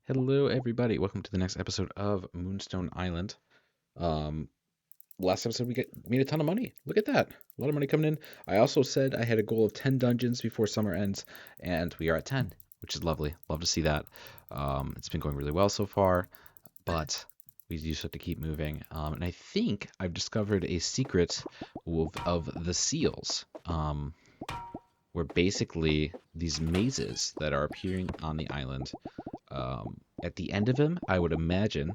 Hello, everybody. Welcome to the next episode of Moonstone Island. Um, Last episode we made a ton of money. Look at that, a lot of money coming in. I also said I had a goal of 10 dungeons before summer ends, and we are at 10, which is lovely. Love to see that. It's been going really well so far, but we just have to keep moving. And I think I've discovered a secret of the seals. Where basically these mazes that are appearing on the island. At the end of him, I would imagine,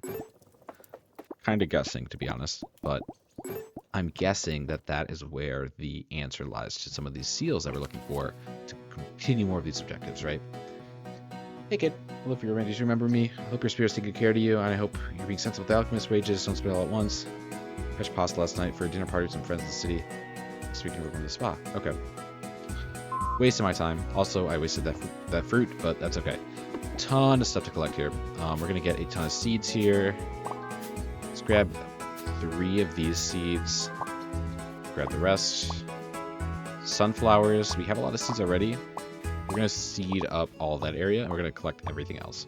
kind of guessing to be honest, but I'm guessing that that is where the answer lies to some of these seals that we're looking for to continue more of these objectives, right? Hey kid, hello for your remainders. You remember me? I hope your spirits take good care to you, and I hope you're being sensible with the alchemist wages. Don't spend all at once. Fetch pasta last night for a dinner party with some friends in the city. So we can work on the spa. Okay. Wasting my time. Also, I wasted that fruit, but that's okay. Ton of stuff to collect here. We're gonna get a ton of seeds here. Let's grab 3 of these seeds. Grab the rest. Sunflowers. We have a lot of seeds already. We're gonna seed up all that area, and we're gonna collect everything else.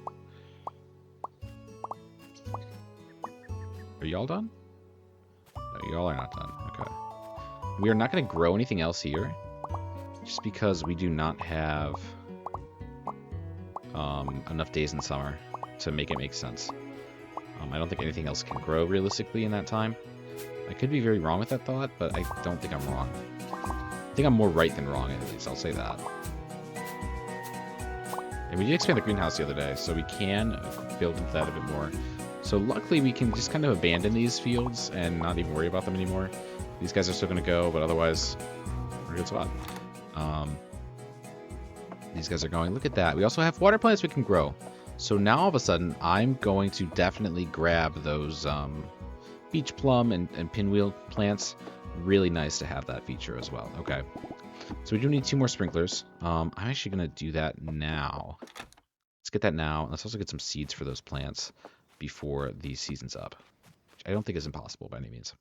Are y'all done? No, y'all are not done. Okay. We are not gonna grow anything else here, just because we do not have enough days in summer to make it make sense. I don't think anything else can grow realistically in that time. I could be very wrong with that thought, but I don't think I'm wrong. I think I'm more right than wrong, at least. I'll say that. And we did expand the greenhouse the other day, so we can build into that a bit more. So luckily we can just kind of abandon these fields and not even worry about them anymore. These guys are still going to go, but otherwise we're in a good spot. These guys are going. Look at that. We also have water plants we can grow. So now all of a sudden, I'm going to definitely grab those beach plum and pinwheel plants. Really nice to have that feature as well. Okay. So we do need 2 more sprinklers. I'm actually going to do that now. Let's get that now. Let's also get some seeds for those plants before the season's up. Which I don't think is impossible by any means.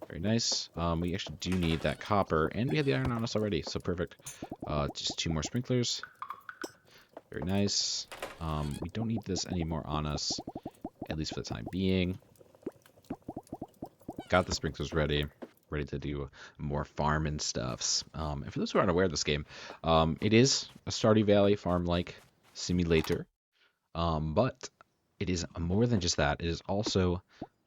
Very nice. We actually do need that copper, and we have the iron on us already, so perfect. Just 2 more sprinklers. Very nice. We don't need this anymore on us, at least for the time being. Got the sprinklers ready to do more farming stuffs. And for those who aren't aware of this game, it is a Stardew Valley farm-like simulator, but it is more than just that. It is also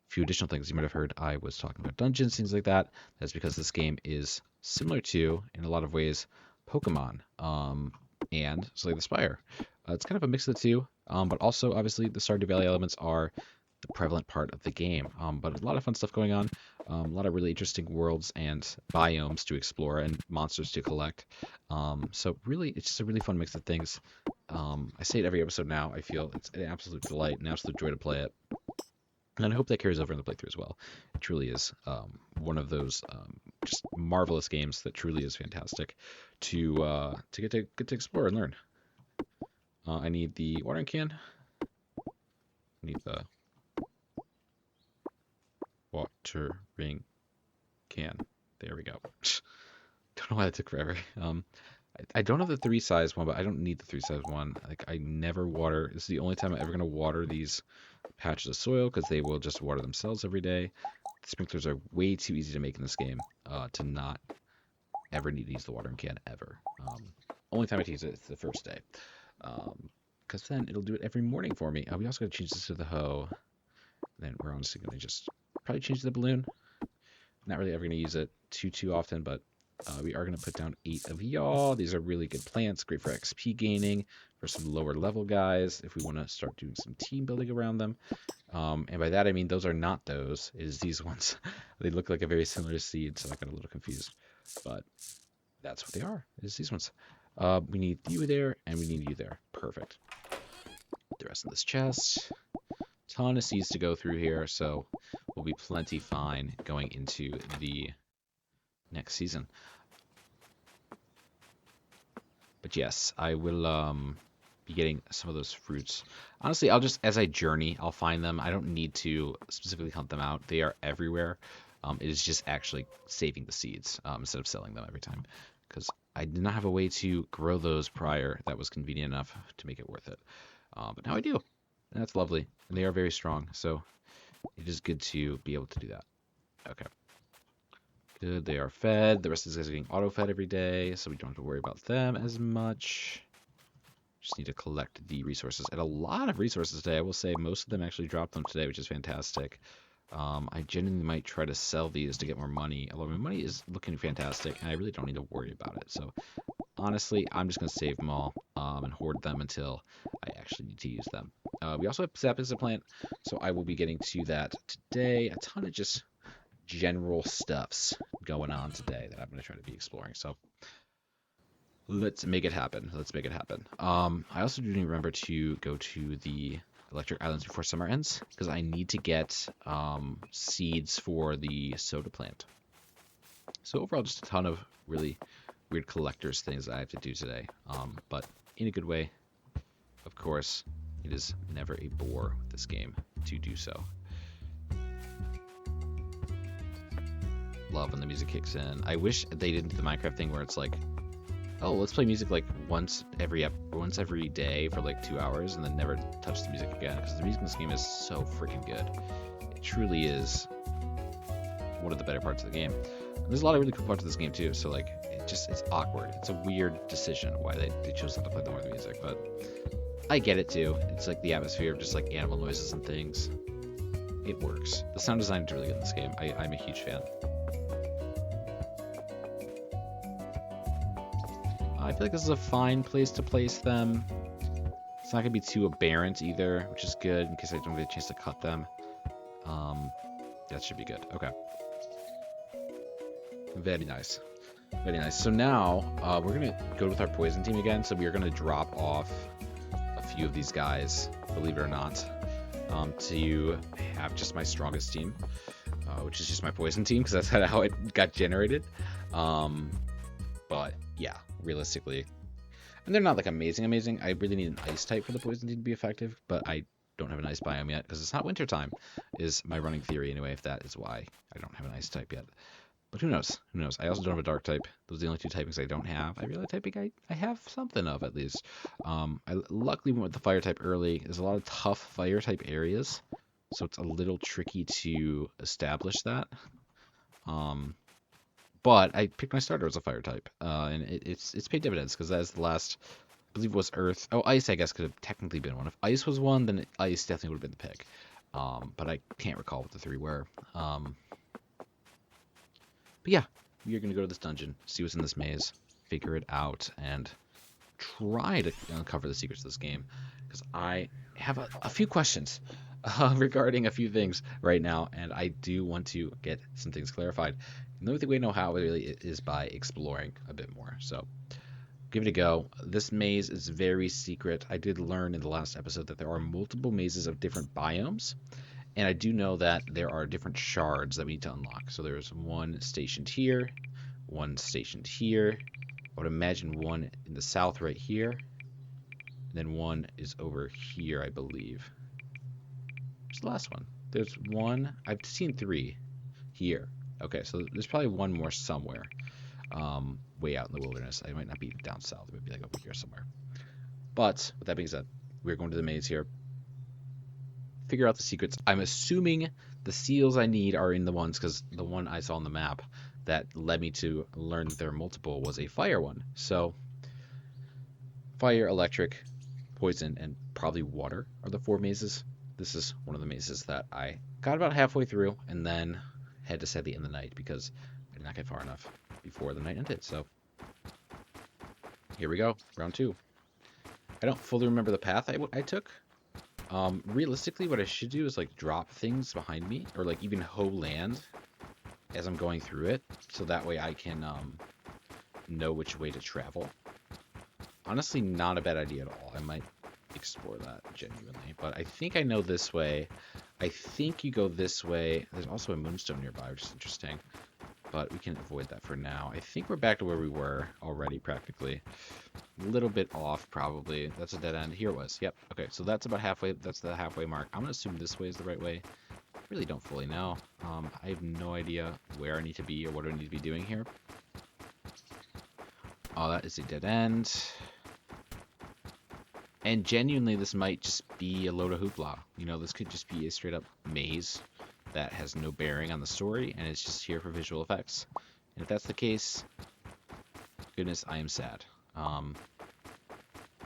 few additional things. You might have heard I was talking about dungeons, things like that. That's because this game is similar to, in a lot of ways, Pokemon and Slay the Spire. It's kind of a mix of the two, but also, obviously, the Stardew Valley elements are the prevalent part of the game. But a lot of fun stuff going on, a lot of really interesting worlds and biomes to explore and monsters to collect. So really, it's just a really fun mix of things. I say it every episode now. I feel it's an absolute delight, an absolute joy to play it. And I hope that carries over in the playthrough as well. It truly is one of those just marvelous games that truly is fantastic to get to explore and learn. I need the watering can. I need the watering can. There we go. Don't know why that took forever. I don't have the 3 size one, but I don't need the 3 size one. Like, I never water. This is the only time I'm ever going to water these patches of soil, because they will just water themselves every day. The sprinklers are way too easy to make in this game to not ever need to use the watering can ever. Only time I use it is the first day, because then it'll do it every morning for me. We also got to change this to the hoe. Then we're honestly going to just probably change to the balloon. Not really ever going to use it too often, but we are going to put down 8 of y'all. These are really good plants, great for XP gaining, for some lower level guys, if we want to start doing some team building around them. And by that I mean those are not those. It is these ones. They look like a very similar seed, so I got a little confused. But that's what they are. It is these ones. We need you there, and we need you there. Perfect. The rest of this chest. Ton of seeds to go through here, so we'll be plenty fine going into the next season. But yes, I will be getting some of those fruits. Honestly, I'll just, as I journey, I'll find them. I don't need to specifically hunt them out. They are everywhere. It is just actually saving the seeds instead of selling them every time. Because I did not have a way to grow those prior that was convenient enough to make it worth it. But now I do. And that's lovely. And they are very strong. So it is good to be able to do that. Okay. Good. They are fed. The rest of these guys are getting auto-fed every day, so we don't have to worry about them as much. Just need to collect the resources. And a lot of resources today. I will say most of them actually dropped them today, which is fantastic. I genuinely might try to sell these to get more money. Although my money is looking fantastic, and I really don't need to worry about it. So honestly, I'm just going to save them all and hoard them until I actually need to use them. We also have sap as a plant, so I will be getting to that today. A ton of just general stuffs going on today that I'm going to try to be exploring. So let's make it happen. Let's make it happen. I also do need to remember to go to the Electric Islands before summer ends because I need to get seeds for the soda plant. So overall, just a ton of really weird collector's things that I have to do today. But in a good way, of course, it is never a bore with this game to do so. Love when the music kicks in. I wish they didn't do the Minecraft thing where it's like, oh, let's play music like once every day for like 2 hours and then never touch the music again, because the music in this game is so freaking good. It truly is one of the better parts of the game. And there's a lot of really cool parts of this game too, so like it's awkward. It's a weird decision why they chose not to play the more music, but I get it too. It's like the atmosphere of just like animal noises and things. It works. The sound design is really good in this game. I'm a huge fan. I feel like this is a fine place to place them. It's not going to be too aberrant either, which is good in case I don't get a chance to cut them. That should be good. Okay. Very nice. Very nice. So now we're going to go with our poison team again. So we are going to drop off a few of these guys, believe it or not, to have just my strongest team, which is just my poison team because that's how it got generated. But yeah, realistically, and they're not like amazing. I really need an ice type for the poison team to be effective, but I don't have an ice biome yet because it's not winter time, is my running theory anyway, if that is why I don't have an ice type yet. But who knows? Who knows? I also don't have a dark type. Those are the only two typings I don't have. Every other typing I have something of at least. I luckily went with the fire type early. There's a lot of tough fire type areas, so it's a little tricky to establish that. But I picked my starter as a fire type, and it's paid dividends because that is the last, I believe it was Earth. Oh, Ice I guess could have technically been one. If Ice was one, then Ice definitely would have been the pick. But I can't recall what the three were. But yeah, we are going to go to this dungeon, see what's in this maze, figure it out, and try to uncover the secrets of this game. Because I have a few questions regarding a few things right now, and I do want to get some things clarified. And the only way we know how really is by exploring a bit more. So give it a go. This maze is very secret. I did learn in the last episode that there are multiple mazes of different biomes. And I do know that there are different shards that we need to unlock. So there's one stationed here, one stationed here. I would imagine one in the south right here. And then one is over here, I believe. Where's the last one? There's one. I've seen three here. Okay, so there's probably one more somewhere. Way out in the wilderness. I might not be down south. It might be like over here somewhere. But with that being said, we're going to the maze here. Figure out the secrets. I'm assuming the seals I need are in the ones, because the one I saw on the map that led me to learn that there are multiple was a fire one. So fire, electric, poison, and probably water are the four mazes. This is one of the mazes that I got about halfway through and then had to sadly end the night because I did not get far enough before the night ended. So here we go, round 2. I don't fully remember the path I took. Realistically, what I should do is like drop things behind me, or like even hoe land as I'm going through it, so that way I can know which way to travel. Honestly, not a bad idea at all. I might explore that genuinely, but I think I know this way. I think you go this way. There's also a moonstone nearby, which is interesting, but we can avoid that for now. I think we're back to where we were already, practically. A little bit off, probably. That's a dead end. Here it was. Yep. Okay, so that's about halfway. That's the halfway mark. I'm going to assume this way is the right way. I really don't fully know. I have no idea where I need to be or what I need to be doing here. Oh, that is a dead end. And genuinely, this might just be a load of hoopla. You know, this could just be a straight up maze that has no bearing on the story and it's just here for visual effects. And if that's the case, goodness, I am sad.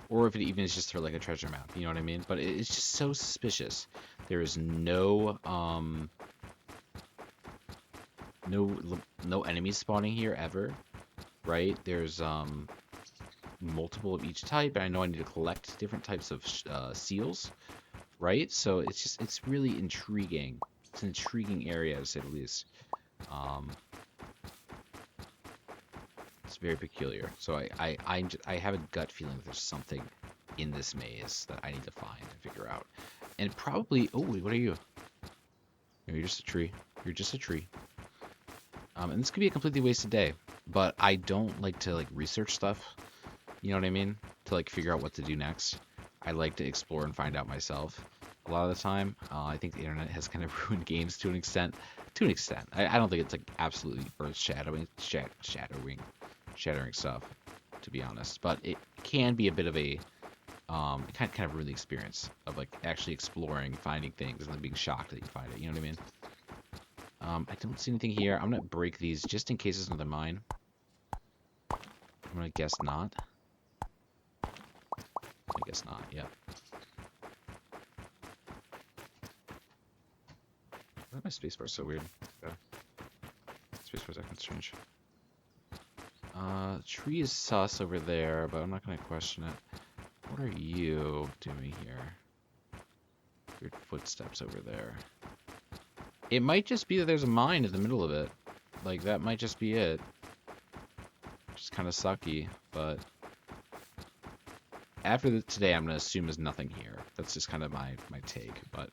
Or if it even is just for like a treasure map, you know what I mean? But it's just so suspicious. There is no no enemies spawning here ever, right? There's multiple of each type, and I know I need to collect different types of seals, right? So it's really intriguing. It's an intriguing area to say the least. Um, it's very peculiar. So I have a gut feeling that there's something in this maze that I need to find and figure out. And probably, oh wait, what are you? You're just a tree. You're just a tree. And this could be a completely wasted day, but I don't like to like research stuff. You know what I mean? To like figure out what to do next. I like to explore and find out myself. A lot of the time, I think the internet has kind of ruined games to an extent. To an extent, I don't think it's like absolutely earth-shattering, shattering stuff, to be honest. But it can be a bit of a kind of ruin the experience of like actually exploring, finding things, and then being shocked that you find it. You know what I mean? I don't see anything here. I'm gonna break these just in case there's another mine. I'm gonna guess not. I guess not. Yep. Why is my spacebar so weird? Okay. Spacebar's acting strange. Tree is sus over there, but I'm not gonna question it. What are you doing here? Weird footsteps over there. It might just be that there's a mine in the middle of it. Like, that might just be it. Just kind of sucky, but after today, I'm gonna assume there's nothing here. That's just kind of my take, but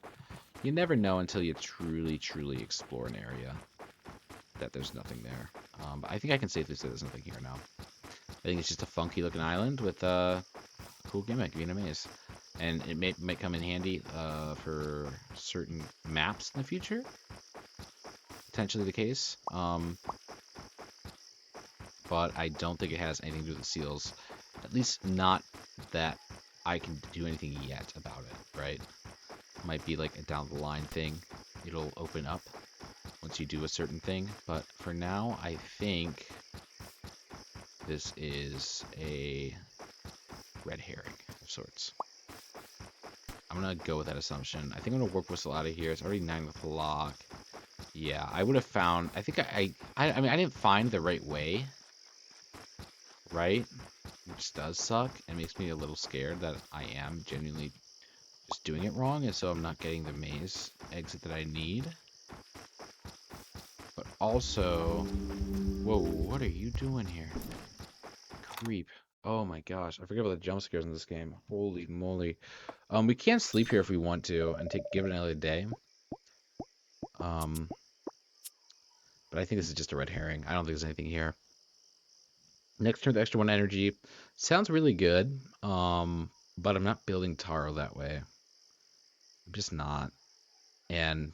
you never know until you truly explore an area that there's nothing there. But I think I can safely say there's nothing here now. I think it's just a funky looking island with a cool gimmick, being a maze. And it might come in handy for certain maps in the future. Potentially the case. But I don't think it has anything to do with the seals. At least not that I can do anything yet about it, right? Might be like a down the line thing. It'll open up once you do a certain thing. But for now, I think this is a red herring of sorts. I'm gonna go with that assumption. I think I'm gonna warp whistle out of here. It's already 9 o'clock. Yeah, I would have found. I think I mean I didn't find the right way, right? Which does suck and makes me a little scared that I am genuinely just doing it wrong, and so I'm not getting the maze exit that I need. But also, whoa, what are you doing here? Creep. Oh my gosh, I forget about the jump scares in this game. Holy moly. We can sleep here if we want to and give it another day. Um, but I think this is just a red herring. I don't think there's anything here. Next turn, the extra 1 energy. Sounds really good. But I'm not building Taro that way. I'm just not. And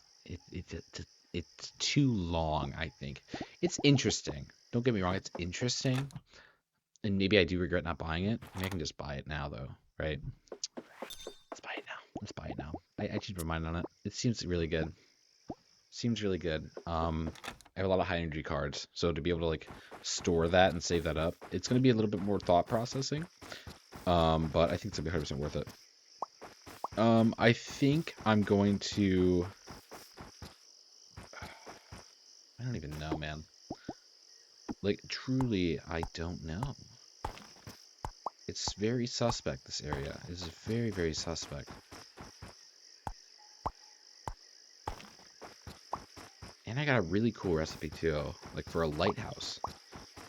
it's too long, I think. It's interesting. Don't get me wrong, it's interesting. And maybe I do regret not buying it. I mean, I can just buy it now, though, right? Let's buy it now. Let's buy it now. I changed my mind on it. It seems really good. Seems really good. I have a lot of high energy cards, so to be able to like store that and save that up, it's going to be a little bit more thought processing. But I think it's going to be 100% worth it. I think I'm going to. I don't even know, man. Like, truly, I don't know. It's very suspect, this area. It's very, very suspect. And I got a really cool recipe, too. Like, for a lighthouse.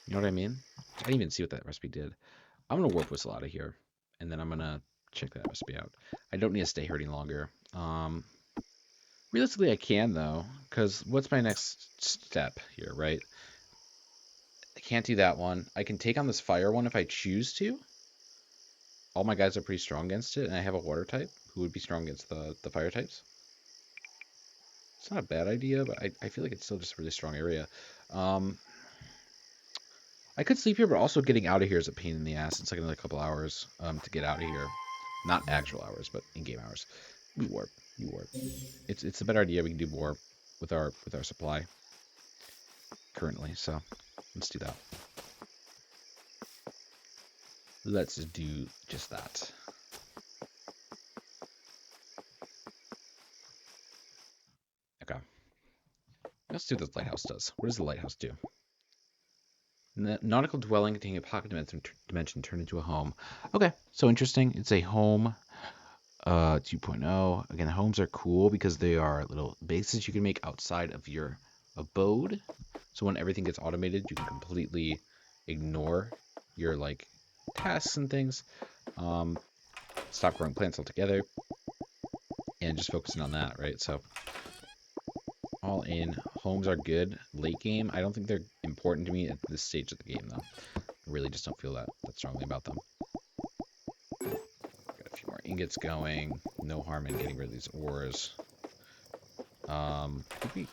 You know what I mean? I didn't even see what that recipe did. I'm going to warp whistle out of here. And then I'm going to check that recipe out. I don't need to stay here any longer. Realistically, I can, though. Because what's my next step here, right? I can't do that one. I can take on this fire one if I choose to. All my guys are pretty strong against it, and I have a water type who would be strong against the fire types. It's not a bad idea, but I feel like it's still just a really strong area. I could sleep here, but also getting out of here is a pain in the ass. It's like another couple hours to get out of here. Not actual hours, but in-game hours. We warp. We warp. It's a better idea. We can do more with our supply currently. So let's do that. Let's do just that. Okay. Let's see what this lighthouse does. What does the lighthouse do? Nautical dwelling containing a pocket dimension turned into a home. Okay, so interesting. It's a home 2.0. Again, homes are cool because they are little bases you can make outside of your abode. So when everything gets automated, you can completely ignore your like tasks and things. Stop growing plants altogether and just focusing on that, right? So all in, homes are good late game. I don't think they're important to me at this stage of the game, though. I really just don't feel that strongly about them. Got a few more ingots going. No harm in getting rid of these ores. I think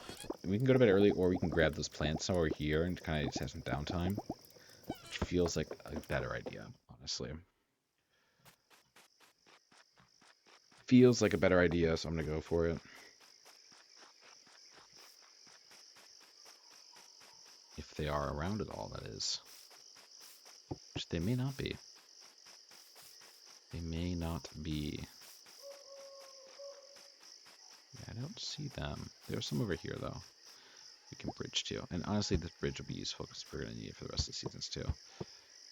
we can go to bed early, or we can grab those plants over here and kind of just have some downtime, which feels like a better idea, honestly. Feels like a better idea, so I'm gonna go for it. If they are around at all, that is. Which they may not be. They may not be. Yeah, I don't see them. There's some over here, though. We can bridge to. And honestly, this bridge will be useful because we're going to need it for the rest of the seasons, too.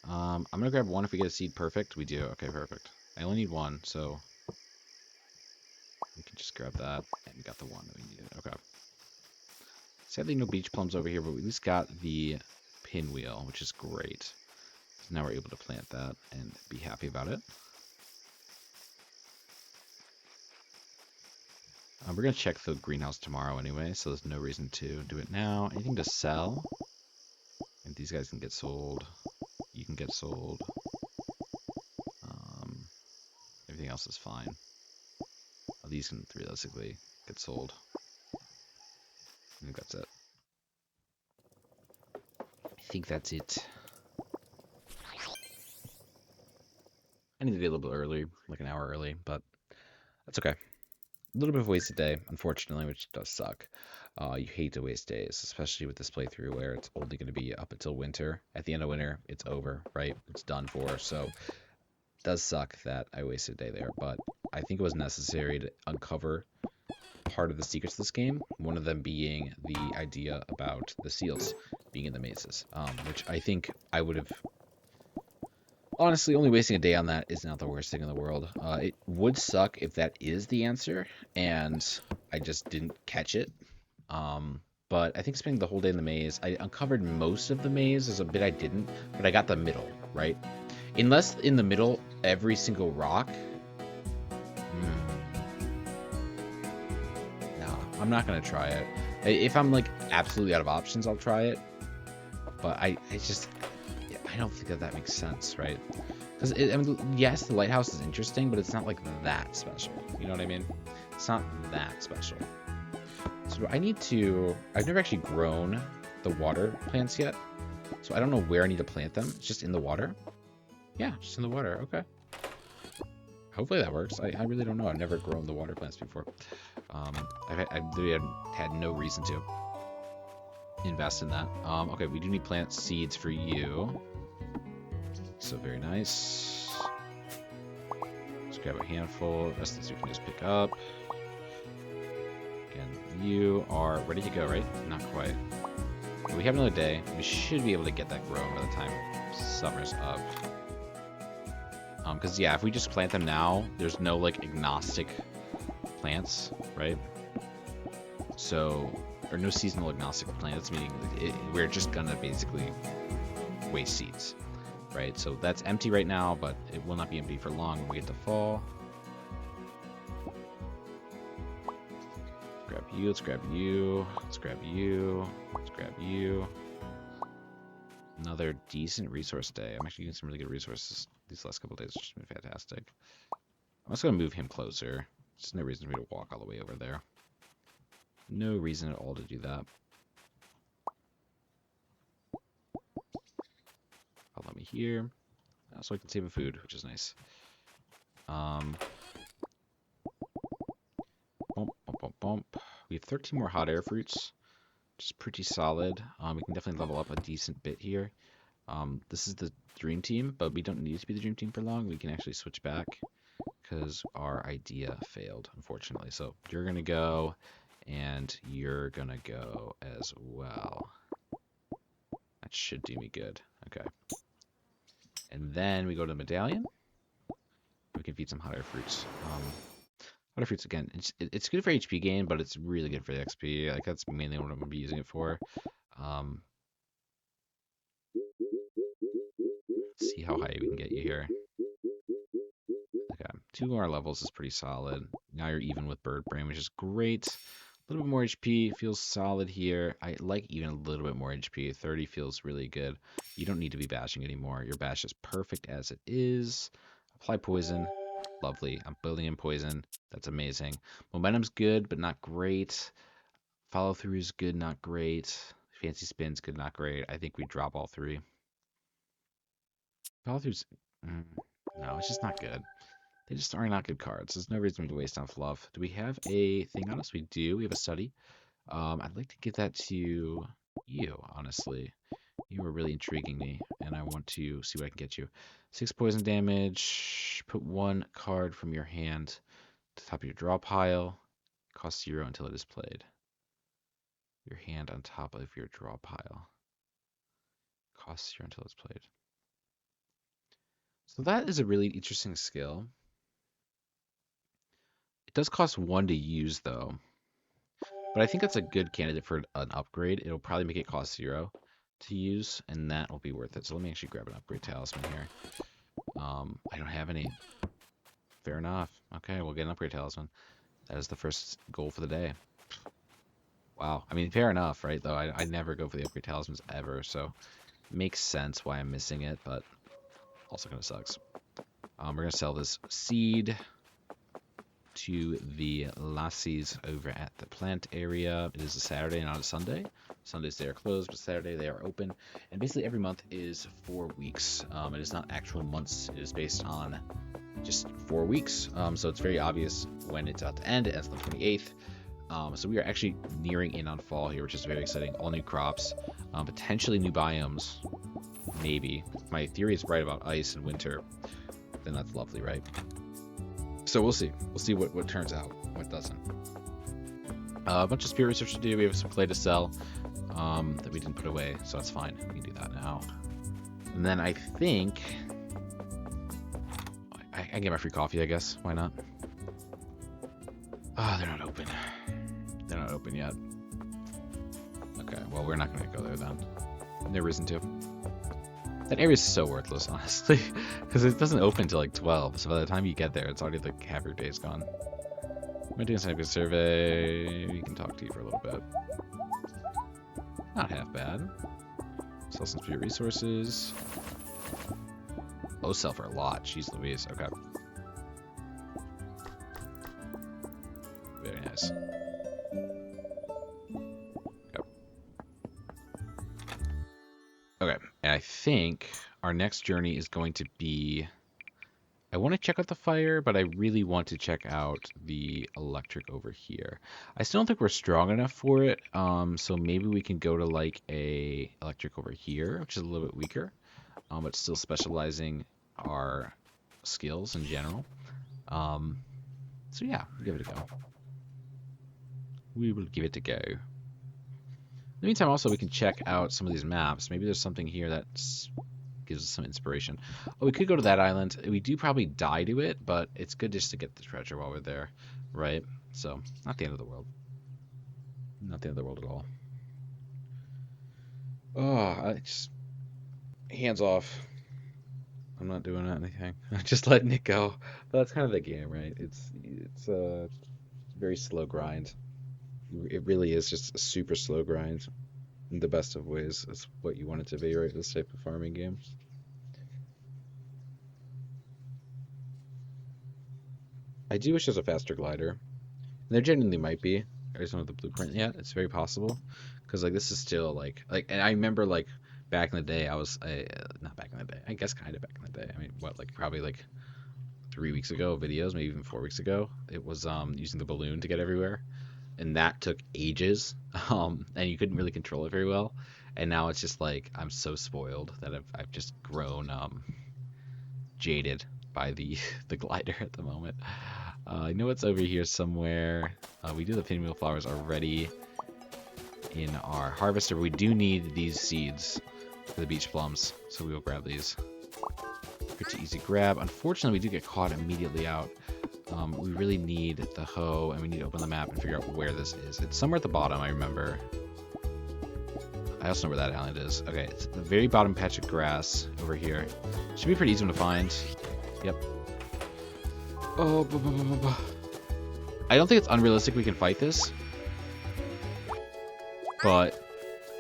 I'm going to grab one if we get a seed perfect. We do. Okay, perfect. I only need one, so we can just grab that. And we got the one that we needed. Okay. Sadly, no beach plums over here, but we at least got the pinwheel, which is great. So now we're able to plant that and be happy about it. We're going to check the greenhouse tomorrow anyway, so there's no reason to do it now. Anything to sell? And these guys can get sold. You can get sold. Everything else is fine. Oh, these can realistically get sold. I think that's it. I think that's it. I need to be a little bit early, like an hour early, but that's okay. A little bit of a wasted day, unfortunately, which does suck. You hate to waste days, especially with this playthrough where it's only going to be up until winter. At the end of winter, it's over, right? It's done for. So it does suck that I wasted a day there, but I think it was necessary to uncover part of the secrets of this game. One of them being the idea about the seals being in the mazes, which I think I would have. Honestly, only wasting a day on that is not the worst thing in the world. It would suck if that is the answer, and I just didn't catch it. But I think spending the whole day in the maze, I uncovered most of the maze. There's a bit I didn't, but I got the middle, right? Unless in the middle, every single rock. Nah, I'm not going to try it. If I'm, like, absolutely out of options, I'll try it. But I don't think that makes sense, right? Because, I mean, yes, the lighthouse is interesting, but it's not, like, that special. You know what I mean? It's not that special. So do I need to... I've never actually grown the water plants yet. So I don't know where I need to plant them. It's just in the water? Yeah, just in the water. Okay. Hopefully that works. I really don't know. I've never grown the water plants before. I literally had no reason to invest in that. Okay, we do need plant seeds for you. So very nice. Let's grab a handful. The rest of this we can just pick up. Again, you are ready to go, right? Not quite. But we have another day. We should be able to get that grown by the time summer's up. Because, yeah, if we just plant them now, there's no, like, agnostic plants, right? So, or no seasonal agnostic plants, meaning we're just gonna basically waste seeds, right? So that's empty right now, but it will not be empty for long when we get to fall. Let's grab you, let's grab you, let's grab you, let's grab you. Another decent resource day. I'm actually getting some really good resources these last couple days, which has been fantastic. I'm just going to move him closer. There's no reason for me to walk all the way over there. No reason at all to do that. Won't let me here. So I can save food, which is nice. Bump, bump, bump, bump. We have 13 more hot air fruits, which is pretty solid. We can definitely level up a decent bit here. This is the dream team, but we don't need to be the dream team for long. We can actually switch back because our idea failed, unfortunately. So you're going to go, and you're going to go as well. That should do me good. Okay. And then we go to the medallion. We can feed some hot air fruits. Hot air fruits, again, it's good for HP gain, but it's really good for the XP. Like, that's mainly what I'm going to be using it for. Let's see how high we can get you here. Okay, 2 more levels is pretty solid. Now you're even with Bird Brain, which is great. A little bit more HP feels solid here. I like even a little bit more HP. 30 feels really good. You don't need to be bashing anymore. Your bash is perfect as it is. Apply poison. Lovely. I'm building in poison. That's amazing. Momentum's good, but not great. Follow through is good, not great. Fancy spin's good, not great. I think we drop all 3. Follow through's... no, it's just not good. They just are not good cards. There's no reason to waste on fluff. Do we have a thing on us? We do. We have a study. I'd like to give that to you, honestly. You are really intriguing me, and I want to see what I can get you. 6 poison damage. Put 1 card from your hand to the top of your draw pile. Costs 0 until it is played. Your hand on top of your draw pile. Costs 0 until it's played. So that is a really interesting skill. It does cost 1 to use, though. But I think that's a good candidate for an upgrade. It'll probably make it cost 0 to use, and that will be worth it. So let me actually grab an upgrade talisman here. I don't have any. Fair enough. Okay, we'll get an upgrade talisman. That is the first goal for the day. Wow. I mean, fair enough, right? Though I never go for the upgrade talismans ever, so it makes sense why I'm missing it, but also kind of sucks. We're going to sell this seed to the lassies over at the plant area. It is a Saturday, not a Sunday. Sundays they are closed, but Saturday they are open. And basically every month is 4 weeks. It is not actual months. It is based on just 4 weeks. So it's very obvious when it's about to end. It ends on the 28th. So we are actually nearing in on fall here, which is very exciting. All new crops, potentially new biomes, maybe. If my theory is right about ice and winter, then that's lovely, right? So we'll see. We'll see what turns out, what doesn't. A bunch of spirit research to do. We have some clay to sell that we didn't put away, so that's fine. We can do that now. And then I think I can get my free coffee, I guess. Why not? Ah, they're not open. They're not open yet. Okay, well, we're not going to go there then. No reason to. That area is so worthless, honestly, because it doesn't open till like 12, so by the time you get there, it's already like half your day's gone. I'm doing a scientific survey. We can talk to you for a little bit. Not half bad. Sell some spirit resources. Low sell for a lot. Jeez Louise. Okay. Very nice. Okay, and I think our next journey is going to be... I want to check out the fire, but I really want to check out the electric over here. I still don't think we're strong enough for it, so maybe we can go to like a electric over here, which is a little bit weaker, but still specializing our skills in general. So yeah, we'll give it a go. We will give it a go. In the meantime, also, we can check out some of these maps. Maybe there's something here that gives us some inspiration. Oh, we could go to that island. We do probably die to it, but it's good just to get the treasure while we're there, right? So, not the end of the world. Not the end of the world at all. Oh, I just... hands off. I'm not doing anything. I'm just letting it go. But that's kind of the game, right? It's a very slow grind. It really is just a super slow grind in the best of ways. That's what you want it to be, right? This type of farming game. I do wish there's a faster glider. And there genuinely might be. I just don't have the blueprint yet. It's very possible. Because, like, this is still, like, and I remember, like, back in the day, not back in the day. I guess kind of back in the day. I mean, what, like probably like 3 weeks ago videos, maybe even 4 weeks ago. It was using the balloon to get everywhere, and that took ages. And you couldn't really control it very well. And now it's just like I'm so spoiled that I've just grown jaded by the the glider at the moment. I know it's over here somewhere. We do the pinwheel flowers already in our harvester. We do need these seeds for the beach plums, so we will grab these. Pretty easy grab. Unfortunately, we do get caught immediately out. We really need the hoe, and we need to open the map and figure out where this is. It's somewhere at the bottom, I remember. I also know where that island is. Okay, it's the very bottom patch of grass over here. Should be pretty easy to find. Yep. Oh, I don't think it's unrealistic we can fight this. But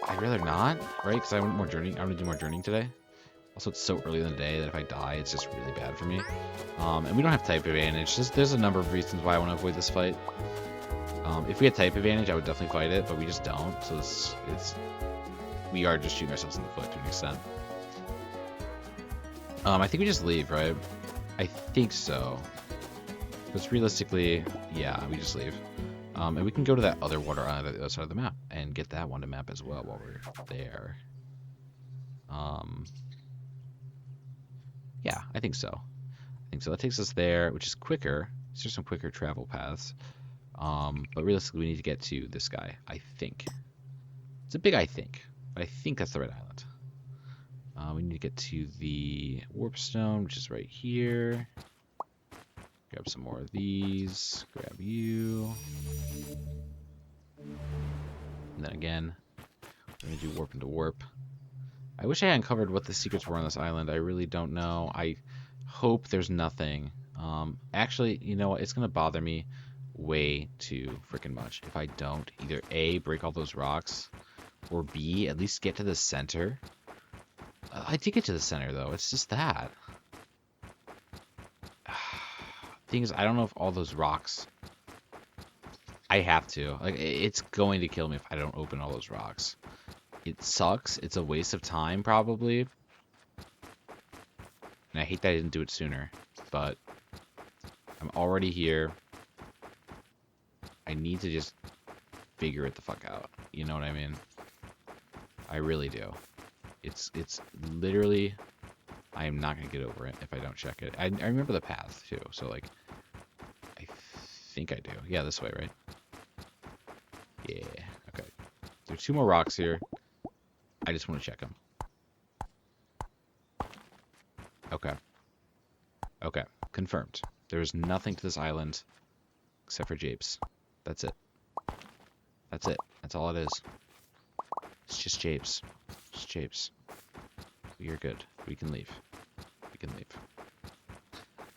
I'd rather not, right? Because I want more journeying. I'm going to do more journeying today. Also, it's so early in the day that if I die, it's just really bad for me. And we don't have type advantage. There's a number of reasons why I want to avoid this fight. If we had type advantage, I would definitely fight it, but we just don't. So we are just shooting ourselves in the foot to an extent. I think we just leave, right? I think so. Because realistically, yeah, we just leave. And we can go to that other water island on the other side of the map and get that one to map as well while we're there. Yeah, I think so. That takes us there, which is quicker. These are some quicker travel paths. But realistically, we need to get to this guy, I think. It's a big I think. But I think that's the right island. We need to get to the warp stone, which is right here. Grab some more of these. Grab you. And then again, we're going to do warp into warp. I wish I had uncovered what the secrets were on this island. I really don't know. I hope there's nothing. Actually, you know what? It's going to bother me way too freaking much if I don't either A, break all those rocks, or B, at least get to the center. I did get to the center, though. It's just that. Thing is, I don't know if all those rocks... I have to. Like, it's going to kill me if I don't open all those rocks. It sucks. It's a waste of time, probably. And I hate that I didn't do it sooner. But I'm already here. I need to just figure it the fuck out. You know what I mean? I really do. It's literally... I am not going to get over it if I don't check it. I remember the path, too. So, like, I think I do. Yeah, this way, right? Yeah. Okay. There's 2 more rocks here. I just want to check them. Okay. Okay. Confirmed. There is nothing to this island except for japes. That's it. That's it. That's all it is. It's just japes. Just japes. We are good. We can leave. We can leave.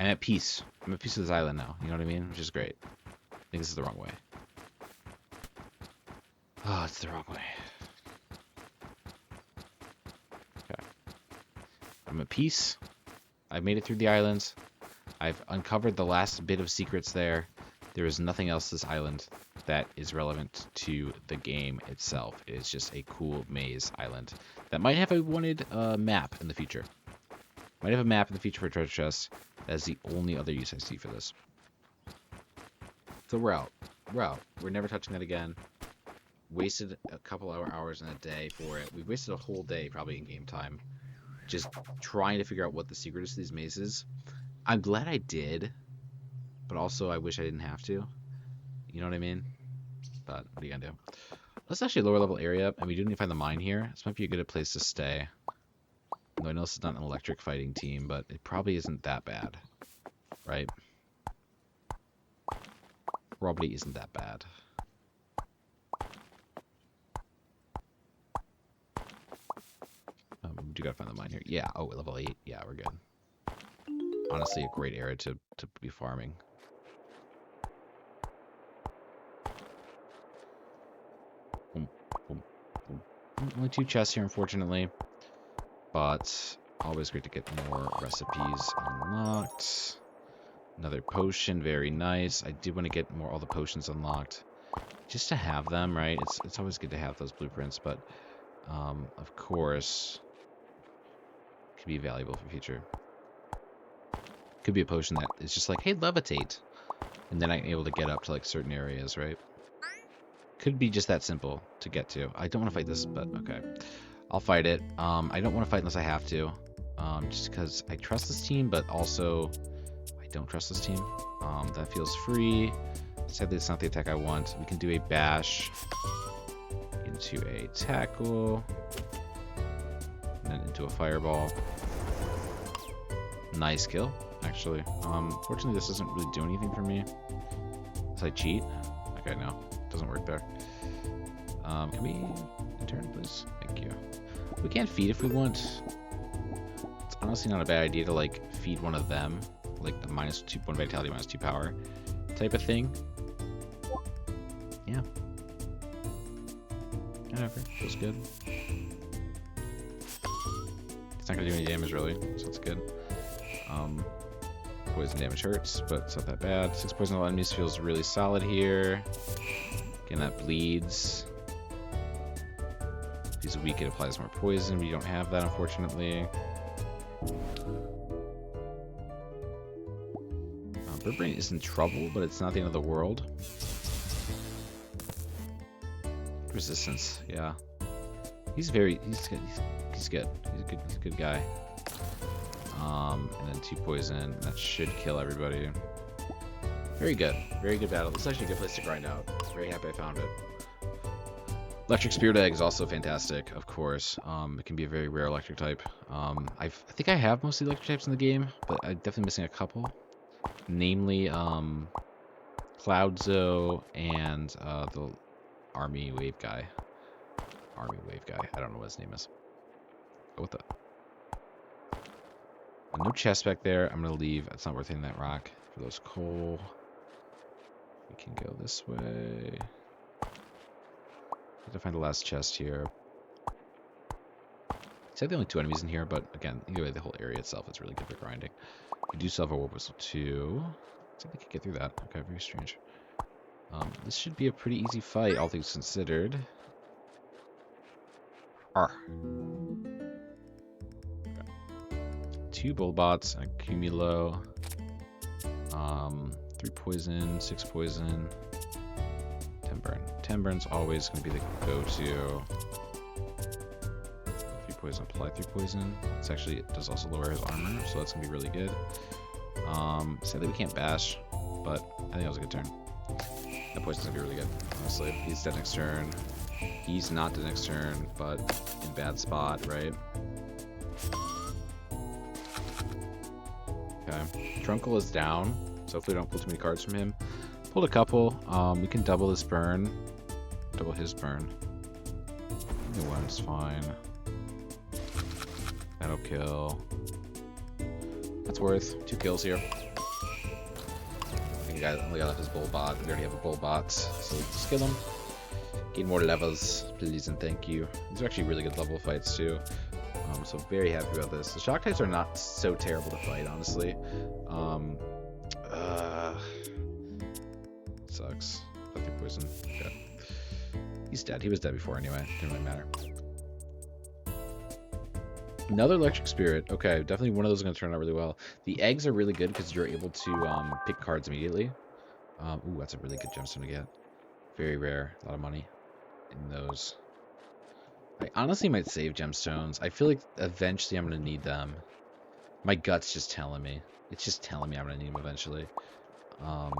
I'm at peace. I'm at peace with this island now. You know what I mean? Which is great. I think this is the wrong way. Oh, it's the wrong way. Okay. I'm at peace. I've made it through the islands. I've uncovered the last bit of secrets there. There is nothing else this island that is relevant to the game itself. It is just a cool maze island that might have a wanted map in the future. Might have a map in the future for treasure chests. That is the only other use I see for this. So we're out. We're out. We're never touching that again. Wasted a couple hours in a day for it. We wasted a whole day probably in game time just trying to figure out what the secret is to these mazes. I'm glad I did, but also I wish I didn't have to. You know what I mean? But what are you gonna do? Let's actually lower level area, and we do need to find the mine here. This might be a good place to stay. Though I know this is not an electric fighting team, but it probably isn't that bad, right? Probably isn't that bad. We do gotta find the mine here. Yeah. Oh, level 8. Yeah, we're good. Honestly, a great area to be farming. Boom, boom, boom. Only 2 chests here, unfortunately. But always great to get more recipes unlocked. Another potion, very nice. I do want to get all the potions unlocked. Just to have them, right? It's always good to have those blueprints, but of course, could be valuable for future. Could be a potion that is just like, hey, levitate. And then I'm able to get up to like certain areas, right? Could be just that simple to get to. I don't want to fight this, but okay. I'll fight it. I don't want to fight unless I have to. Just because I trust this team, but also I don't trust this team. That feels free. Sadly, it's not the attack I want. We can do a bash into a tackle. And then into a fireball. Nice kill, actually. Fortunately, this doesn't really do anything for me. Does I cheat? Okay, no. Doesn't work there. Can we turn, please? Thank you. We can't feed if we want. It's honestly not a bad idea to, like, feed one of them. Like, the -2 vitality, -2 power type of thing. Yeah. Whatever. Feels good. It's not gonna do any damage, really, so it's good. Poison damage hurts, but it's not that bad. 6 poison on enemies feels really solid here. Again, that bleeds. If he's weak, it applies more poison. We don't have that, unfortunately. Birdbrain is in trouble, but it's not the end of the world. Resistance, yeah. He's good. He's good. He's a good guy. And then 2 poison. That should kill everybody. Very good. Very good battle. This is actually a good place to grind out. Very happy I found it. Electric Spirit Egg is also fantastic, of course. It can be a very rare electric type. I think I have most of the electric types in the game, but I'm definitely missing a couple. Namely, Cloudzo and the Army Wave guy. I don't know what his name is. Oh, what the? No chest back there. I'm going to leave. It's not worth hitting that rock for those coal. We can go this way. Need to find the last chest here. I'd say the only 2 enemies in here, but again, either way, the whole area itself is really good for grinding. We do still have a Warp Whistle too. Looks like we could get through that. Okay, very strange. This should be a pretty easy fight, all things considered. Okay. 2 Bullbots, a Cumulo. 3 poison, 6 poison. 10 burn. 10 burn's always going to be the go-to. 3 poison, apply 3 poison. It's actually, it does also lower his armor, so that's going to be really good. Sadly we can't bash, but I think that was a good turn. That poison's going to be really good, honestly. He's dead next turn. He's not dead next turn, but in bad spot, right? Okay. Trunkle is down, so hopefully we don't pull too many cards from him. Pulled a couple. We can double this burn. Double his burn. The one's fine. That'll kill. That's worth 2 kills here. I think I only got his Bullbot. We already have a Bullbot, so let's kill him. Gain more levels, please and thank you. These are actually really good level fights too. So very happy about this. The shock types are not so terrible to fight, honestly. Sucks. But 3 poison. Okay. He's dead. He was dead before anyway. Didn't really matter. Another Electric Spirit. Okay, definitely one of those is going to turn out really well. The eggs are really good because you're able to pick cards immediately. Ooh, that's a really good gemstone to get. Very rare. A lot of money in those. I honestly might save gemstones. I feel like eventually I'm going to need them. My gut's just telling me. It's just telling me I'm going to need them eventually. So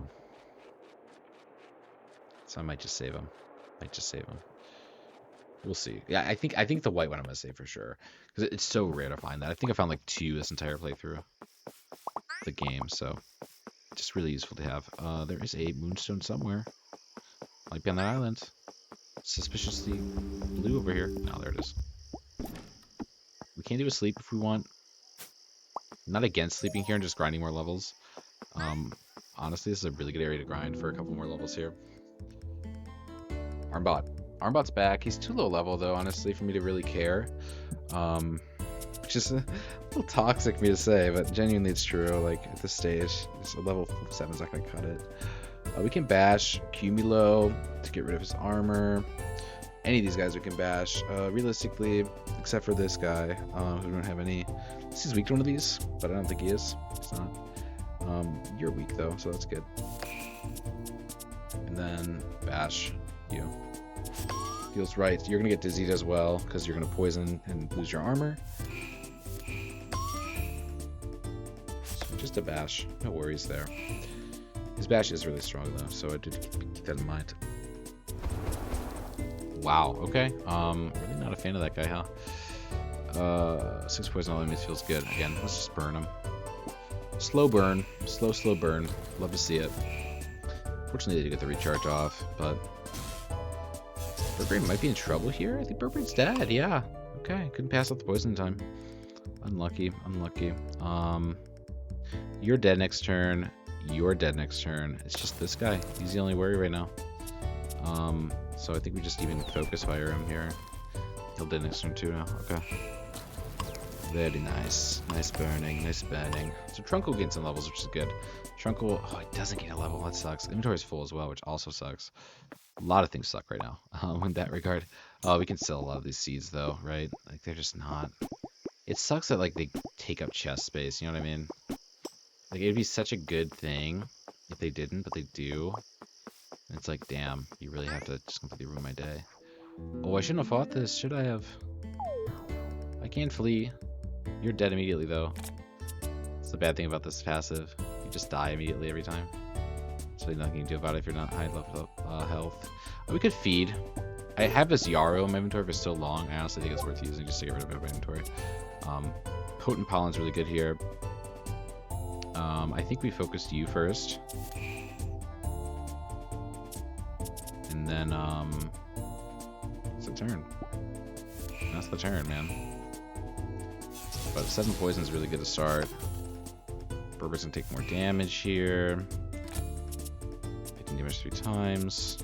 I might just save them. We'll see. Yeah, I think the white one I'm going to save for sure. Because it's so rare to find that. I think I found like 2 this entire playthrough of the game. So just really useful to have. There is a moonstone somewhere. Might be on that island. Suspiciously blue over here. No, there it is. We can do a sleep if we want. I'm not against sleeping here and just grinding more levels. Honestly, this is a really good area to grind for a couple more levels here. Armbot. Armbot's back. He's too low level, though, honestly, for me to really care. Which is a little toxic of me to say, but genuinely it's true. Like, at this stage, just a level 7 is not going to cut it. We can bash Cumulo to get rid of his armor. any of these guys we can bash. Realistically, except for this guy, who don't have any. He's weak to one of these, but I don't think he is. He's not. You're weak though, so that's good. And then bash you. Feels right. You're gonna get dizzied as well because you're gonna poison and lose your armor. So just a bash, no worries there. His bash is really strong though, so I did keep that in mind. Wow. Okay. Really not a fan of that guy, huh? 6 poison all enemies feels good. Again, let's just burn him. Slow burn. Slow burn. Love to see it. Fortunately, they did get the recharge off, but Burberry might be in trouble here. I think Burberry's dead. Yeah. Okay. Couldn't pass off the poison in time. Unlucky. You're dead next turn. You're dead next turn. It's just this guy. He's the only worry right now. So I think we just even focus fire him here. He'll dead next turn too now. Okay. Very nice. Nice burning. So Trunkle gains some levels, which is good. Trunkle, oh, he doesn't gain a level. That sucks. Inventory's full as well, which also sucks. A lot of things suck right now in that regard. We can sell a lot of these seeds though, right? Like they're just not. It sucks that like they take up chest space. You know what I mean? Like it'd be such a good thing if they didn't, but they do. And it's like, damn, you really have to just completely ruin my day. Oh, I shouldn't have fought this. Should I have? I can't flee. You're dead immediately, though. That's the bad thing about this passive. You just die immediately every time. There's really nothing you can do about it if you're not high level health. We could feed. I have this Yarrow in my inventory for so long. I honestly think it's worth using just to get rid of my inventory. Potent Pollen's really good here. I think we focused you first. And then, it's the turn. That's the turn, man. But 7 poison is really good to start. Burberry's gonna take more damage here. Taking damage 3 times.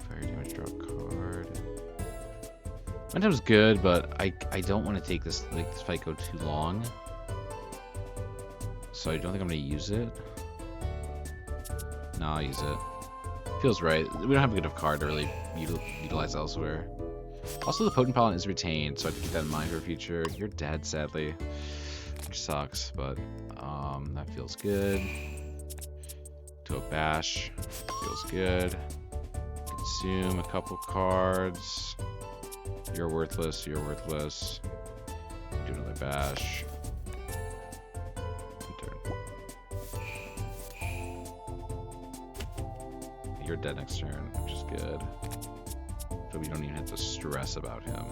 Fire damage, draw a card. Momentum's good, but I don't want to take this fight go too long. So I don't think I'm gonna use it. No, I'll use it. Feels right. We don't have a good enough card to really utilize elsewhere. Also, the Potent Pollen is retained, so I have to keep that in mind for future. You're dead, sadly, which sucks, but that feels good. To a bash, feels good. Consume a couple cards. You're worthless. Do another bash. You're dead next turn, which is good. So we don't even have to stress about him.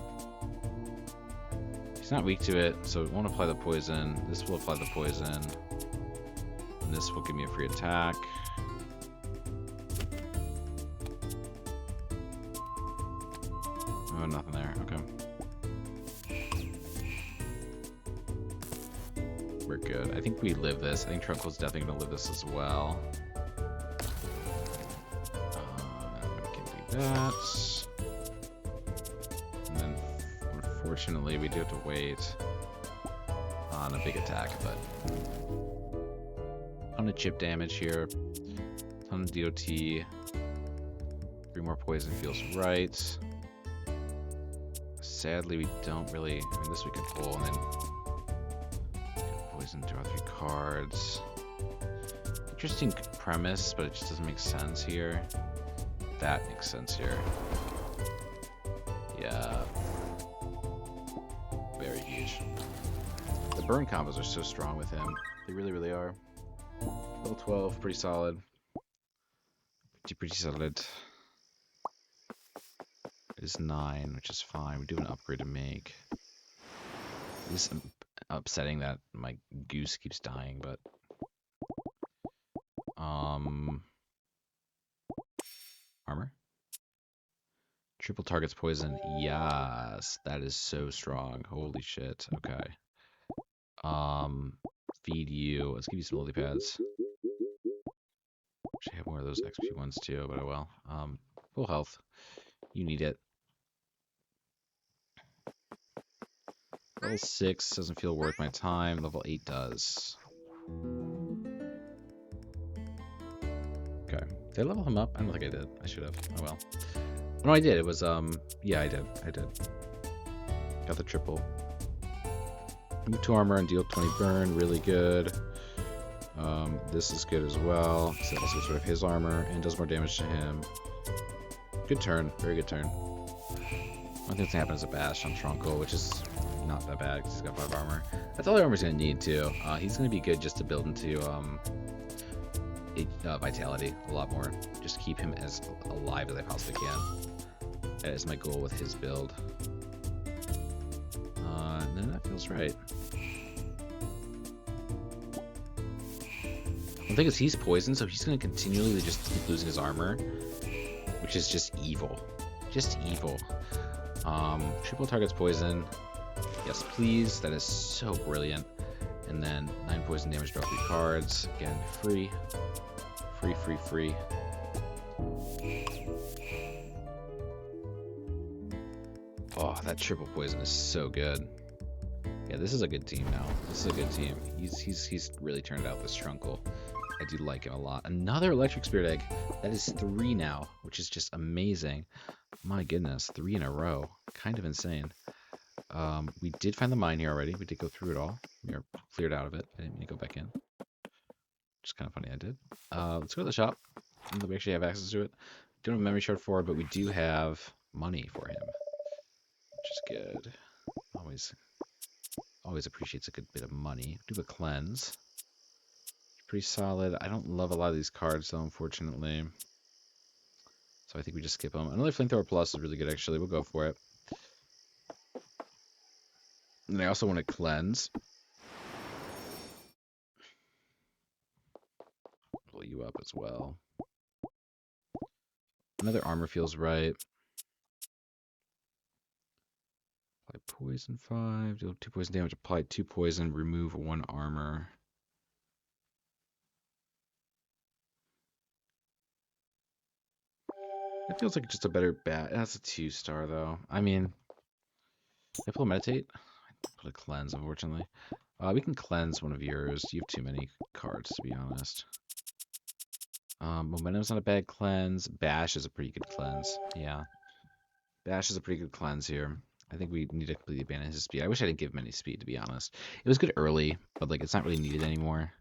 He's not weak to it, so it won't apply the poison. This will apply the poison. And this will give me a free attack. Oh, nothing there. Okay. We're good. I think we live this. I think Trunkle's definitely going to live this as well. That. And then, unfortunately, we do have to wait on a big attack, but ton of chip damage here, ton of DOT, 3 more poison feels right. Sadly, we don't really. I mean, this we could pull and then poison, draw 3 cards. Interesting premise, but it just doesn't make sense here. That makes sense here. Yeah. Very huge. The burn combos are so strong with him. They really, really are. Level 12, pretty solid. Pretty solid. It is 9, which is fine. We do have an upgrade to make. It's upsetting that my goose keeps dying, but armor. Triple targets poison. Yes, that is so strong. Holy shit. Okay. Feed you. Let's give you some lily pads. Actually, I have more of those XP ones too, but oh well. Full health. You need it. Level 6 doesn't feel worth my time. Level 8 does. Did I level him up? I don't think I did. I should have. Oh well. No, I did. It was yeah, I did. Got the triple. Move 2 armor and deal 20 burn. Really good. This is good as well. So it also gets rid of his armor and does more damage to him. Good turn. Very good turn. One thing that's gonna happen is a bash on Trunkle, which is not that bad because he's got 5 armor. That's all the armor's gonna need too. He's gonna be good just to build into vitality a lot more. Just keep him as alive as I possibly can. That is my goal with his build. And then that feels right. The thing is, he's poisoned, so he's going to continually just keep losing his armor, which is just evil. Just evil. Triple targets poison. Yes, please. That is so brilliant. And then 9 poison damage, draw 3 cards. Again, free. Free. Oh, that triple poison is so good. Yeah, this is a good team now. This is a good team. He's really turned out this Trunkle. I do like him a lot. Another electric spirit egg. That is 3 now, which is just amazing. My goodness, 3 in a row. Kind of insane. We did find the mine here already. We did go through it all. We are cleared out of it. I didn't mean to go back in. Which is kind of funny I did. Let's go to the shop. We actually have access to it. Don't have a memory shard for it, but we do have money for him. Which is good. Always appreciates a good bit of money. Do a cleanse. Pretty solid. I don't love a lot of these cards though, unfortunately. So I think we just skip them. Another Flamethrower Plus is really good actually. We'll go for it. And I also want to cleanse. Pull you up as well. Another armor feels right. Apply poison 5. Deal 2 poison damage. Apply 2 poison. Remove 1 armor. It feels like just a better bat. That's a 2-star though. I mean, I pull a meditate. I put a cleanse, unfortunately. We can cleanse one of yours. You have too many cards, to be honest. Momentum's not a bad cleanse. Bash is a pretty good cleanse. Yeah. Bash is a pretty good cleanse here. I think we need to completely abandon his speed. I wish I didn't give him any speed, to be honest. It was good early, but like it's not really needed anymore.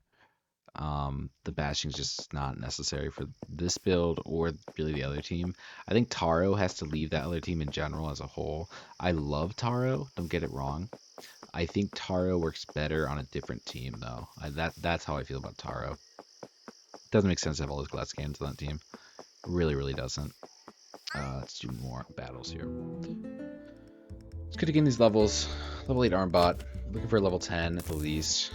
The bashing is just not necessary for this build or really the other team. I think Taro has to leave that other team in general as a whole. I love Taro, don't get it wrong. I think Taro works better on a different team though. That's how I feel about Taro. It doesn't make sense to have all those glass cannons on that team. Really doesn't. Let's do more battles here. It's good to gain these levels. Level 8 Armbot. Looking for a level 10 at the least.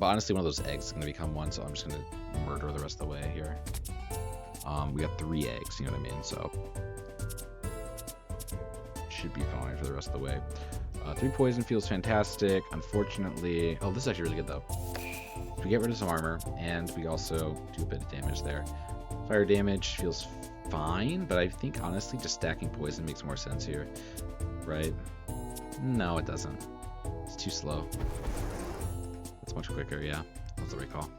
But honestly, one of those eggs is going to become one, so I'm just going to murder the rest of the way here. We got 3 eggs, you know what I mean? So should be fine for the rest of the way. 3 poison feels fantastic. Unfortunately, oh, this is actually really good though. We get rid of some armor, and we also do a bit of damage there. Fire damage feels fine, but I think honestly, just stacking poison makes more sense here, right? No, it doesn't. It's too slow. It's much quicker, yeah. That's the recall.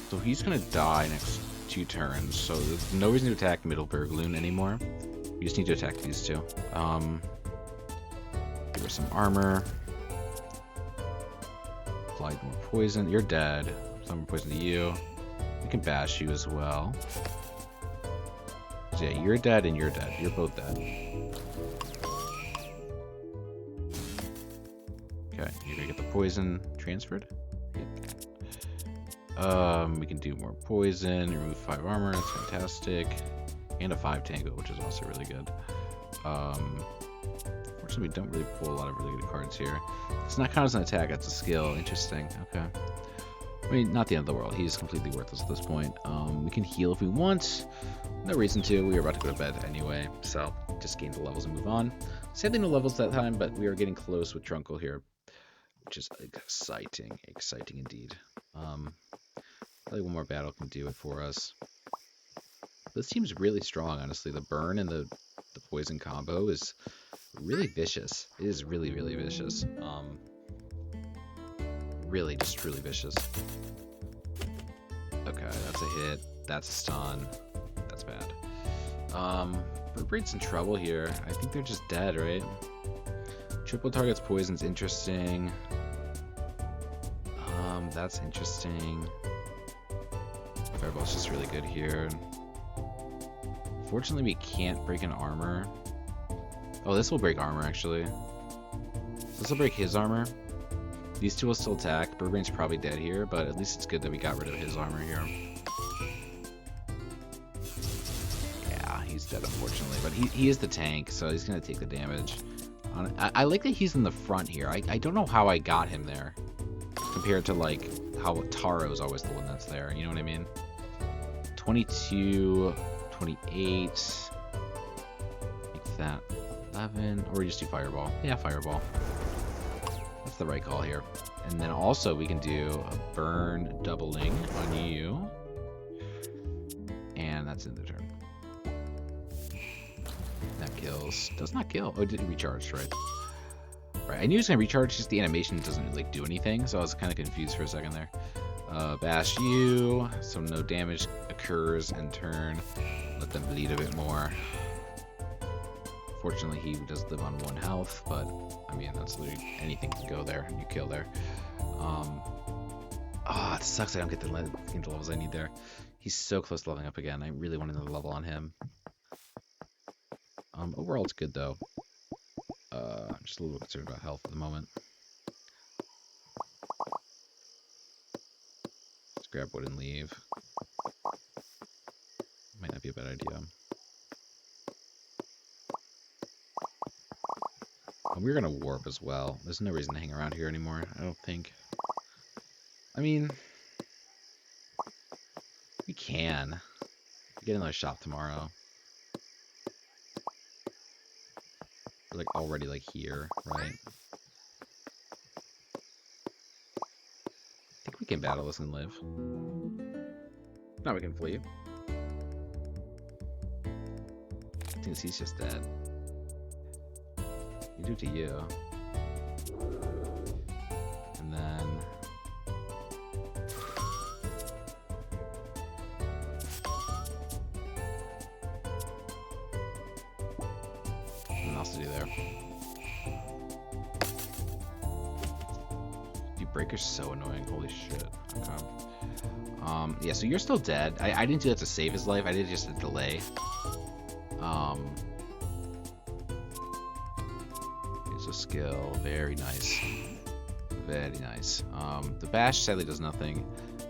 So he's gonna die next 2 turns, so there's no reason to attack Middle Bergloon anymore. We just need to attack these 2. Give her some armor. Applied more poison. You're dead. Some more poison to you. We can bash you as well. So yeah, you're dead and you're dead. You're both dead. Okay, you're gonna get the poison transferred. Yep. We can do more poison, remove 5 armor, that's fantastic. And a 5 tango, which is also really good. Fortunately, we don't really pull a lot of really good cards here. It's not count as an attack, that's a skill. Interesting, okay. I mean, not the end of the world. He's completely worthless at this point. We can heal if we want. No reason to. We are about to go to bed anyway, so just gain the levels and move on. Sadly, no levels that time, but we are getting close with Trunkle here, which is exciting. Exciting indeed. Probably one more battle can do it for us. This team's really strong, honestly. The burn and the poison combo is really vicious. It is really vicious. really, just really vicious. Okay, that's a hit. That's a stun. That's bad. Birdbrain's in trouble here. I think they're just dead, right? Triple targets poison's interesting. That's interesting. Fireball's just really good here. Fortunately, we can't break an armor. Oh, this will break armor, actually. This will break his armor. These two will still attack. Birdbrain's probably dead here, but at least it's good that we got rid of his armor here. Yeah, he's dead, unfortunately. But he is the tank, so he's going to take the damage. I like that he's in the front here. I don't know how I got him there. Compared to, like, how Taro's always the one that's there. You know what I mean? 22, 28. Make that 11. Or we just do Fireball. Yeah, Fireball. That's the right call here. And then also we can do a burn doubling on you. And that's in the turn. That kills. Does not kill. Oh, it didn't recharge, right? Right. I knew it was going to recharge, just the animation doesn't really do anything, so I was kind of confused for a second there. Bash you, so no damage occurs in turn. Let them bleed a bit more. Fortunately, he does live on 1 health, but I mean, that's literally anything can go there. You kill there. It sucks I don't get the levels I need there. He's so close to leveling up again. I really want another level on him. Overall, it's good though. I'm just a little concerned about health at the moment. Let's grab wood and leave. Might not be a bad idea. We're gonna warp as well. There's no reason to hang around here anymore, I don't think. I mean, we can. Get another shop tomorrow. We're like already like here, right? I think we can battle this and live. Now we can flee. I think he's just dead. You do to you. And then nothing else to do there. Dude, Breaker's so annoying. Holy shit. Okay. Yeah, so you're still dead. I didn't do that to save his life. I did just a delay. Here's a skill. Very nice. Very nice. The bash sadly does nothing.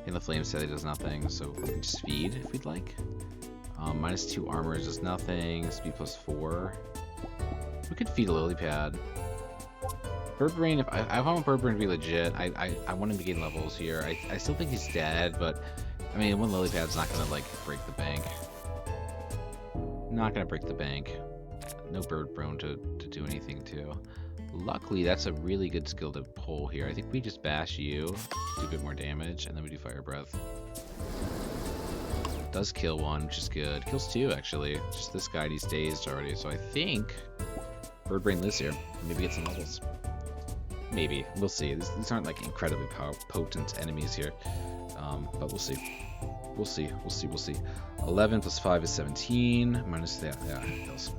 And the flame sadly does nothing. So we can just feed if we'd like. -2 armor does nothing. Speed +4. We could feed a lily pad. Birdbrain, if I want Birdbrain to be legit, I want him to gain levels here. I still think he's dead, but I mean, one lily pad's not gonna like break the bank. Not gonna break the bank. No Birdbrain to do anything to. Luckily, that's a really good skill to pull here. I think we just bash you, do a bit more damage, and then we do Fire Breath. Does kill 1, which is good. Kills 2, actually. Just this guy, he's dazed already. So I think Birdbrain lives here. Maybe get some levels. Maybe. We'll see. These aren't like incredibly potent enemies here. But we'll see. We'll see. We'll see. We'll see. 11 + 5 is 17. Minus that. Yeah, it kills.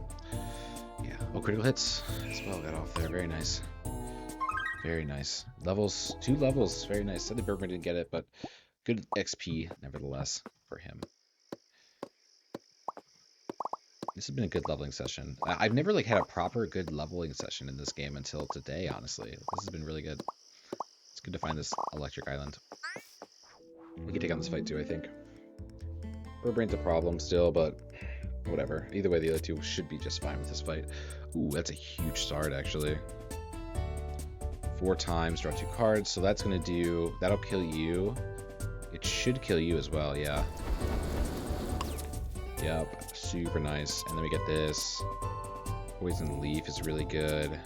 Yeah. Oh, critical hits as well. Got off there. Very nice. Very nice. Levels. 2 levels. Very nice. Sadly, Birdbrain didn't get it, but good XP nevertheless for him. This has been a good leveling session. I've never like had a proper good leveling session in this game until today, honestly. This has been really good. It's good to find this electric island. We can take on this fight too, I think. Birdbrain's a problem still, but whatever. Either way, the other two should be just fine with this fight. Ooh, that's a huge start, actually. 4 times, draw 2 cards, so that's gonna do... That'll kill you. It should kill you as well, yeah. Yep, super nice. And then we get this. Poison Leaf is really good.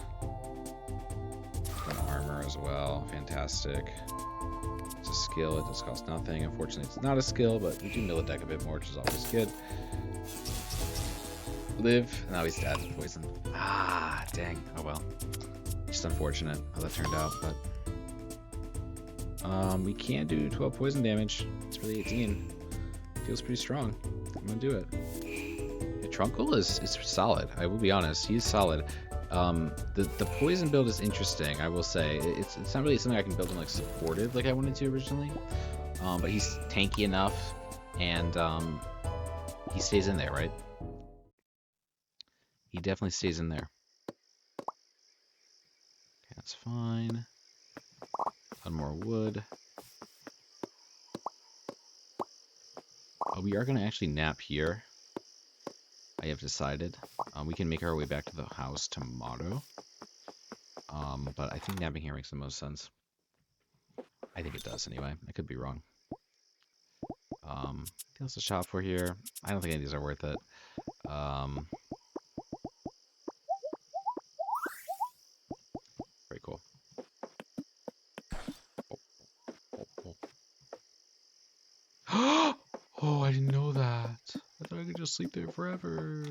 And armor as well, fantastic. It's a skill, it does cost nothing. Unfortunately, it's not a skill, but we do mill a deck a bit more, which is always good. Live. Now he's dead. Poison. Ah, dang. Oh well. Just unfortunate how that turned out, but We can do 12 poison damage. It's really 18. Feels pretty strong. I'm gonna do it. The Trunkle is solid. I will be honest. He's solid. The poison build is interesting. I will say it's not really something I can build in like supportive like I wanted to originally. But he's tanky enough, and he stays in there, right? He definitely stays in there. Okay, that's fine. One more wood. We are going to actually nap here. I have decided. We can make our way back to the house tomorrow. But I think napping here makes the most sense. I think it does anyway. I could be wrong. Anything else to shop for here? I don't think any of these are worth it. Very cool. Oh, oh, I didn't know that. I thought I could just sleep there forever.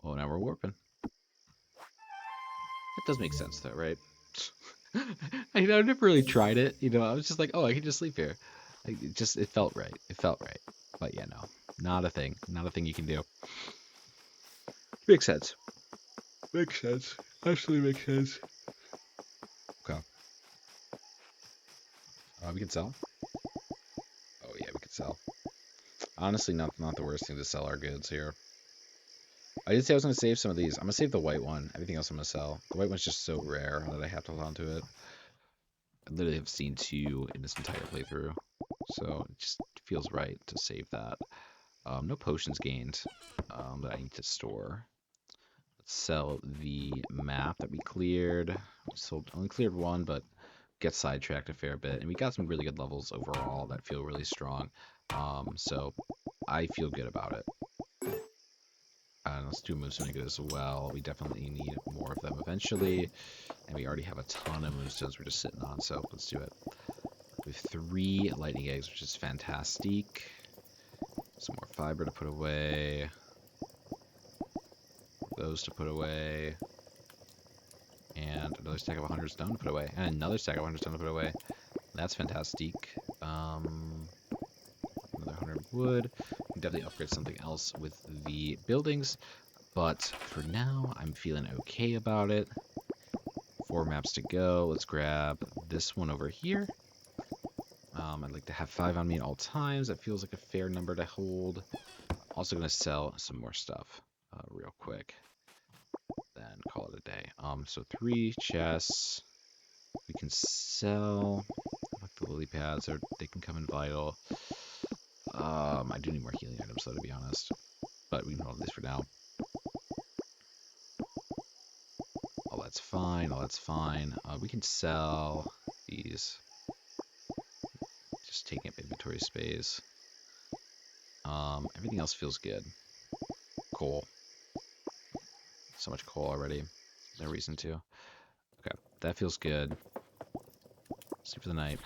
Oh, now we're warping. That does make sense though, right? I've never really tried it. I was just like, oh, I can just sleep here. It felt right. It felt right. But yeah, no, not a thing. Not a thing you can do. Makes sense. Makes sense. Absolutely makes sense. Okay. We can sell. Oh yeah, we can sell. Honestly, not the worst thing to sell our goods here. I did say I was going to save some of these. I'm going to save the white one. Everything else I'm going to sell. The white one's just so rare that I have to hold on to it. I literally have seen 2 in this entire playthrough. So it just feels right to save that. No potions gained that I need to store. Let's sell the map that we cleared. We only cleared 1, but get sidetracked a fair bit. And we got some really good levels overall that feel really strong. So I feel good about it. Let's do Moonstone good as well. We definitely need more of them eventually. And we already have a ton of Moonstones we're just sitting on, so let's do it. We have 3 lightning eggs, which is fantastic. Some more fiber to put away. Those to put away. And another stack of 100 stone to put away. And another stack of 100 stone to put away. That's fantastic. Another 100 wood. We can definitely upgrade something else with the buildings. But for now, I'm feeling okay about it. 4 maps to go. Let's grab this one over here. I'd like to have 5 on me at all times. That feels like a fair number to hold. Also going to sell some more stuff real quick. Then call it a day. So 3 chests. We can sell. I like the lily pads. They can come in vital. I do need more healing items though, to be honest. But we can hold this for now. Oh, that's fine. Oh, that's fine. We can sell these. Just taking up inventory space. Everything else feels good. Coal. So much coal already. No reason to. Okay, that feels good. Sleep for the night.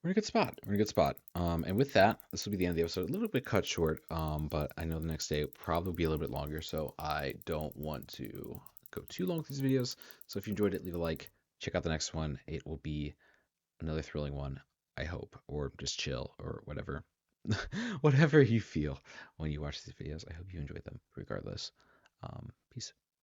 We're in a good spot. We're in a good spot. And with that, this will be the end of the episode. A little bit cut short, but I know the next day will probably be a little bit longer, so I don't want to go too long with these videos. So if you enjoyed it, leave a like. Check out the next one. It will be another thrilling one, I hope, or just chill, or whatever. Whatever you feel when you watch these videos. I hope you enjoy them, regardless.